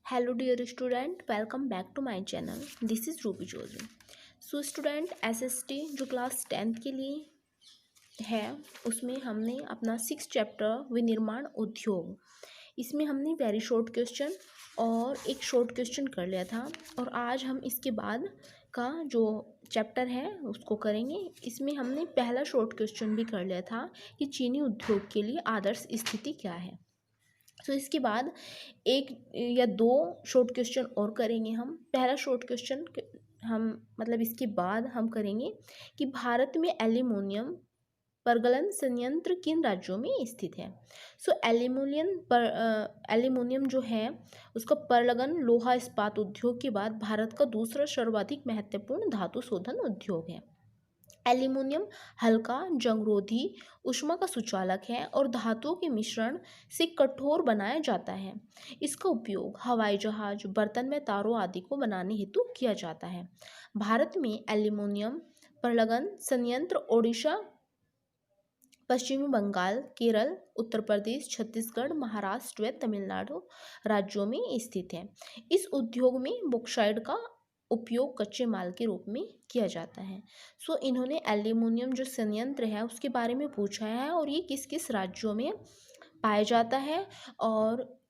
Hello dear student, welcome back to my channel. This is Ruby Joji. So student, SST जो class 10th के लिए है उसमें हमने अपना 6 चैप्टर विनिर्माण उद्योग, इसमें हमने वेरी शॉर्ट क्वेश्चन और एक शॉर्ट क्वेश्चन कर लिया था और आज हम इसके बाद का जो चैप्टर है उसको करेंगे। इसमें हमने पहला शॉर्ट क्वेश्चन भी कर लिया था कि चीनी उद्योग के लिए आदर्श स्थिति क्या है। तो इसके बाद एक या दो शॉर्ट क्वेश्चन और करेंगे हम। पहला शॉर्ट क्वेश्चन हम मतलब इसके बाद हम करेंगे कि भारत में एल्यूमिनियम परगलन संयंत्र किन राज्यों में स्थित है। सो एल्यूमिनियम जो है उसका परगलन लोहा इस्पात उद्योग के बाद भारत का दूसरा सर्वाधिक महत्वपूर्ण धातु शोधन उद्योग है। एल्यूमिनियम हल्का, जंगरोधी, ऊष्मा का सुचालक है और धातुओं के मिश्रण से कठोर बनाया जाता है। इसका उपयोग हवाई जहाज, बर्तन में तारों आदि को बनाने हेतु किया जाता है। भारत में एल्यूमिनियम परगलन संयंत्र ओडिशा, पश्चिमी बंगाल, केरल, उत्तर प्रदेश, छत्तीसगढ़, महाराष्ट्र व तमिलनाडु राज्यों में स्थित है। इस उद्योग में बॉक्साइट का उपयोग कच्चे माल के रूप में किया जाता है। सो इन्होंने एल्यूमिनियम जो संयंत्र है उसके बारे में पूछा है और ये किस किस राज्यों में पाया जाता है और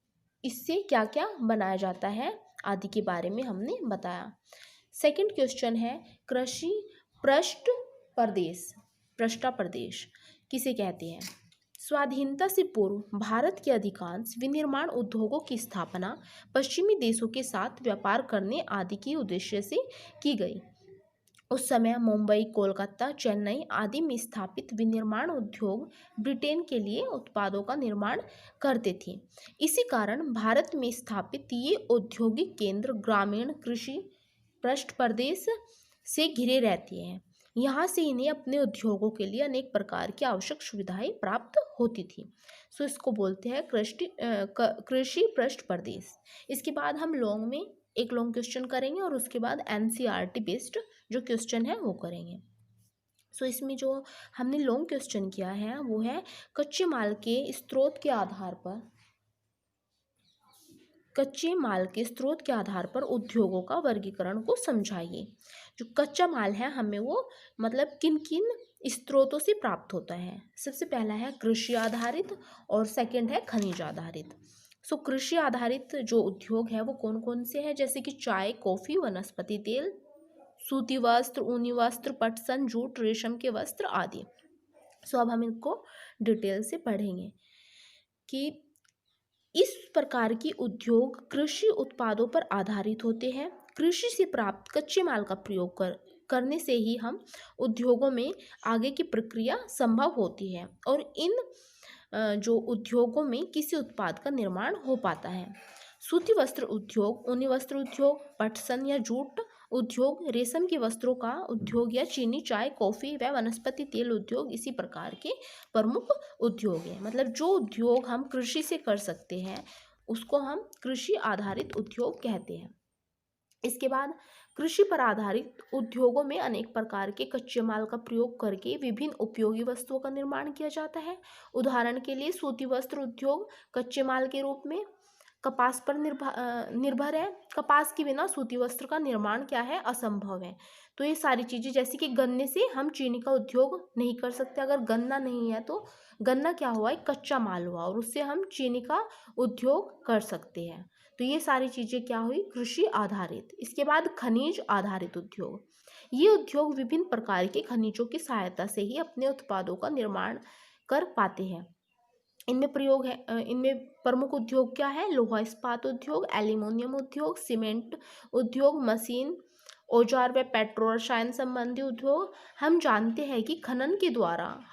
इससे क्या क्या बनाया जाता है आदि के बारे में हमने बताया। सेकंड क्वेश्चन है कृषि पृष्ठ प्रदेश, पृष्ठा प्रदेश किसे कहते हैं। स्वाधीनता से पूर्व भारत के अधिकांश विनिर्माण उद्योगों की स्थापना पश्चिमी देशों के साथ व्यापार करने आदि के उद्देश्य से की गई। उस समय मुंबई, कोलकाता, चेन्नई आदि में स्थापित विनिर्माण उद्योग ब्रिटेन के लिए उत्पादों का निर्माण करते थे। इसी कारण भारत में स्थापित ये औद्योगिक केंद्र ग्रामीण कृषि पृष्ठ प्रदेश से घिरे रहते हैं। यहाँ से इन्हें अपने उद्योगों के लिए अनेक प्रकार की आवश्यक सुविधाएं प्राप्त होती थी। सो इसको बोलते हैं कृषि पृष्ठ प्रदेश। इसके बाद हम लॉन्ग में एक लॉन्ग क्वेश्चन करेंगे और उसके बाद एनसीईआरटी बेस्ड जो क्वेश्चन है वो करेंगे। सो इसमें जो हमने लॉन्ग क्वेश्चन किया है वो है कच्चे माल के स्रोत के आधार पर उद्योगों का वर्गीकरण को समझाइए। जो कच्चा माल है हमें वो मतलब किन किन स्रोतों से प्राप्त होता है। सबसे पहला है कृषि आधारित और सेकंड है खनिज आधारित। सो कृषि आधारित जो उद्योग है वो कौन कौन से हैं, जैसे कि चाय, कॉफी, वनस्पति तेल, सूती वस्त्र, ऊनी वस्त्र, पटसन, जूट, रेशम के वस्त्र आदि। सो अब हम इनको डिटेल से पढ़ेंगे कि इस प्रकार की उद्योग कृषि उत्पादों पर आधारित होते हैं। कृषि से प्राप्त कच्चे माल का प्रयोग करने से ही हम उद्योगों में आगे की प्रक्रिया संभव होती है और इन जो उद्योगों में किसी उत्पाद का निर्माण हो पाता है। सूती वस्त्र उद्योग, ऊनी वस्त्र उद्योग, पटसन या जूट उद्योग, रेशम के वस्त्रों का उद्योग या चीनी, चाय, कॉफी व वनस्पति तेल उद्योग इसी प्रकार के प्रमुख उद्योग हैं। मतलब जो उद्योग हम कृषि से कर सकते हैं उसको हम कृषि आधारित उद्योग कहते हैं। इसके बाद कृषि पर आधारित उद्योगों में अनेक प्रकार के कच्चे माल का प्रयोग करके विभिन्न उपयोगी वस्तुओं का निर्माण किया जाता है। उदाहरण के लिए सूती वस्त्र उद्योग कच्चे माल के रूप में कपास पर निर्भर है। कपास के बिना सूती वस्त्र का निर्माण क्या है, असंभव है। तो ये सारी चीज़ें, जैसे कि गन्ने से हम चीनी का उद्योग नहीं कर सकते। अगर गन्ना नहीं है तो गन्ना क्या हुआ, एक कच्चा माल हुआ और उससे हम चीनी का उद्योग कर सकते हैं। तो ये सारी चीज़ें क्या हुई, कृषि आधारित। इसके बाद खनिज आधारित उद्योग। ये उद्योग विभिन्न प्रकार के खनिजों की सहायता से ही अपने उत्पादों का निर्माण कर पाते हैं। इनमें प्रमुख उद्योग क्या है, लोहा इस्पात उद्योग, एल्यूमिनियम उद्योग, सीमेंट उद्योग, मशीन, औजार व पेट्रो रसायन संबंधी उद्योग। हम जानते हैं कि खनन के द्वारा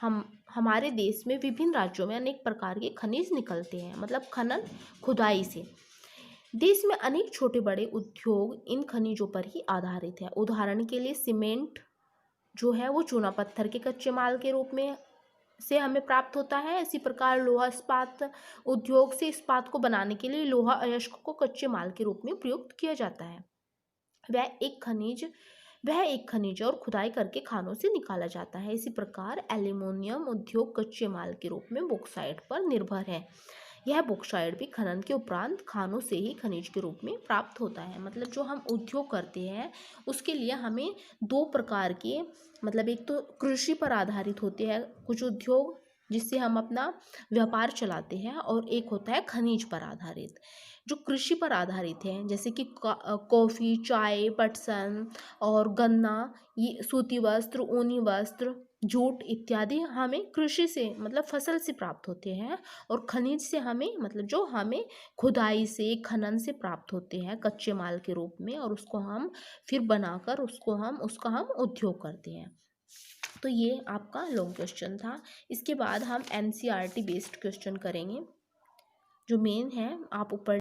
हमारे देश में विभिन्न राज्यों में अनेक प्रकार के खनिज निकलते हैं। मतलब खनन खुदाई से देश में अनेक छोटे बड़े उद्योग इन खनिजों पर ही आधारित है। उदाहरण के लिए सीमेंट जो है वो चूना पत्थर के कच्चे माल के रूप में से हमें प्राप्त होता है। इसी प्रकार लोहा इस्पात उद्योग से इस्पात को बनाने के लिए लोहा अयस्क को कच्चे माल के रूप में प्रयुक्त किया जाता है। वह एक खनिज और खुदाई करके खानों से निकाला जाता है। इसी प्रकार एल्यूमिनियम उद्योग कच्चे माल के रूप में बॉक्साइट पर निर्भर है। यह बॉक्साइट भी खनन के उपरांत खानों से ही खनिज के रूप में प्राप्त होता है। मतलब जो हम उद्योग करते हैं उसके लिए हमें दो प्रकार के, मतलब एक तो कृषि पर आधारित होते हैं कुछ उद्योग जिससे हम अपना व्यापार चलाते हैं, और एक होता है खनिज पर आधारित। जो कृषि पर आधारित है जैसे कि कॉफ़ी, चाय, पटसन और गन्ना, ये सूती वस्त्र, ऊनी वस्त्र, जूट इत्यादि हमें कृषि से मतलब फसल से प्राप्त होते हैं। और खनिज से हमें मतलब जो हमें खुदाई से, खनन से प्राप्त होते हैं कच्चे माल के रूप में, और उसको हम फिर बनाकर उसका हम उद्योग करते हैं। तो ये आपका लॉन्ग क्वेश्चन था। इसके बाद हम एनसीईआरटी बेस्ड क्वेश्चन करेंगे जो मेन है। आप ऊपर